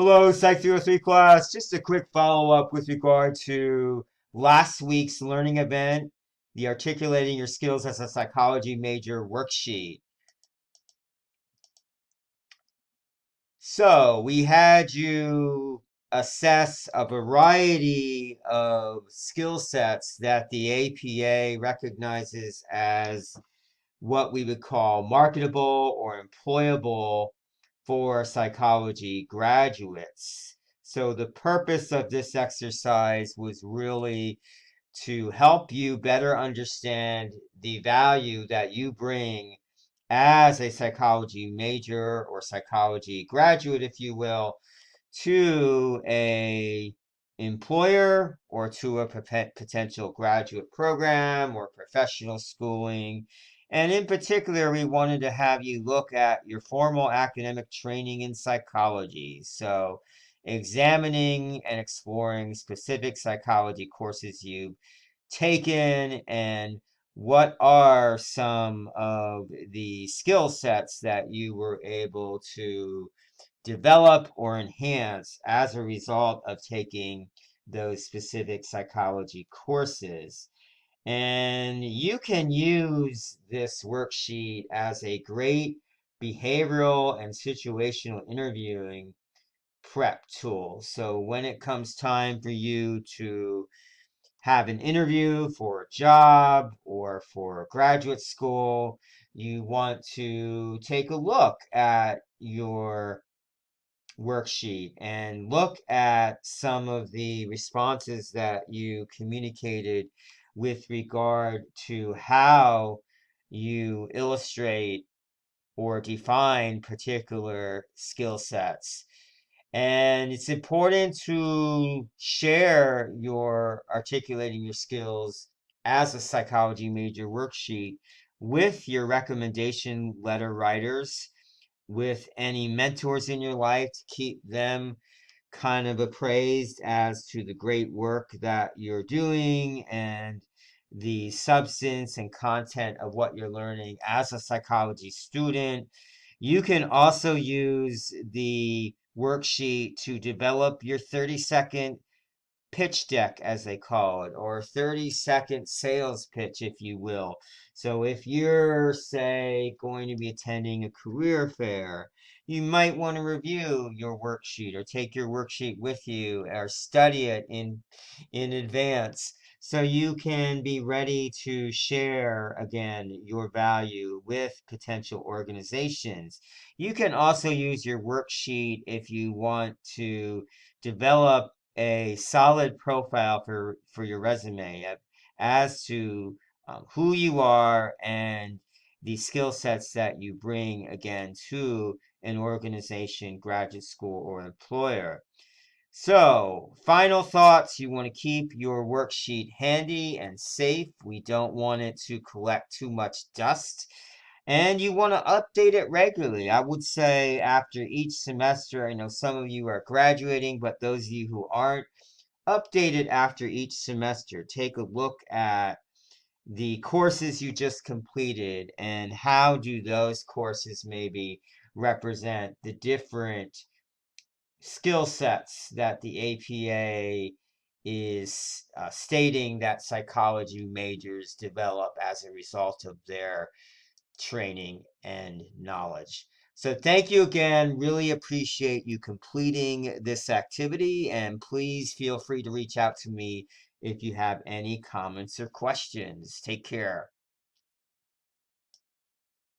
Hello, Psych 303 class. Just a quick follow-up with regard to last week's learning event, the Articulating Your Skills as a Psychology Major worksheet. So, we had you assess a variety of skill sets that the APA recognizes as what we would call marketable or employable for psychology graduates. So the purpose of this exercise was really to help you better understand the value that you bring as a psychology major or psychology graduate, if you will, to a employer or to a potential graduate program or professional schooling. And in particular, we wanted to have you look at your formal academic training in psychology. So, examining and exploring specific psychology courses you've taken and what are some of the skill sets that you were able to develop or enhance as a result of taking those specific psychology courses. And you can use this worksheet as a great behavioral and situational interviewing prep tool. So when it comes time for you to have an interview for a job or for graduate school, you want to take a look at your worksheet and look at some of the responses that you communicated with regard to how you illustrate or define particular skill sets. And it's important to share your articulating your skills as a psychology major worksheet with your recommendation letter writers, with any mentors in your life to keep them kind of appraised as to the great work that you're doing and the substance and content of what you're learning as a psychology student. You can also use the worksheet to develop your 30-second pitch deck, as they call it, or 30-second sales pitch, if you will. So if you're, say, going to be attending a career fair, you might want to review your worksheet or take your worksheet with you or study it in advance so you can be ready to share again your value with potential organizations. You can also use your worksheet if you want to develop a solid profile for your resume as to who you are and the skill sets that you bring again to an organization, graduate school, or employer. So, final thoughts. You want to keep your worksheet handy and safe. We don't want it to collect too much dust. And you want to update it regularly. I would say after each semester, I know some of you are graduating, but those of you who aren't, update it after each semester. Take a look at the courses you just completed and how do those courses maybe represent the different skill sets that the APA is stating that psychology majors develop as a result of their training and knowledge. So thank you again. Really appreciate you completing this activity, and please feel free to reach out to me if you have any comments or questions. Take care.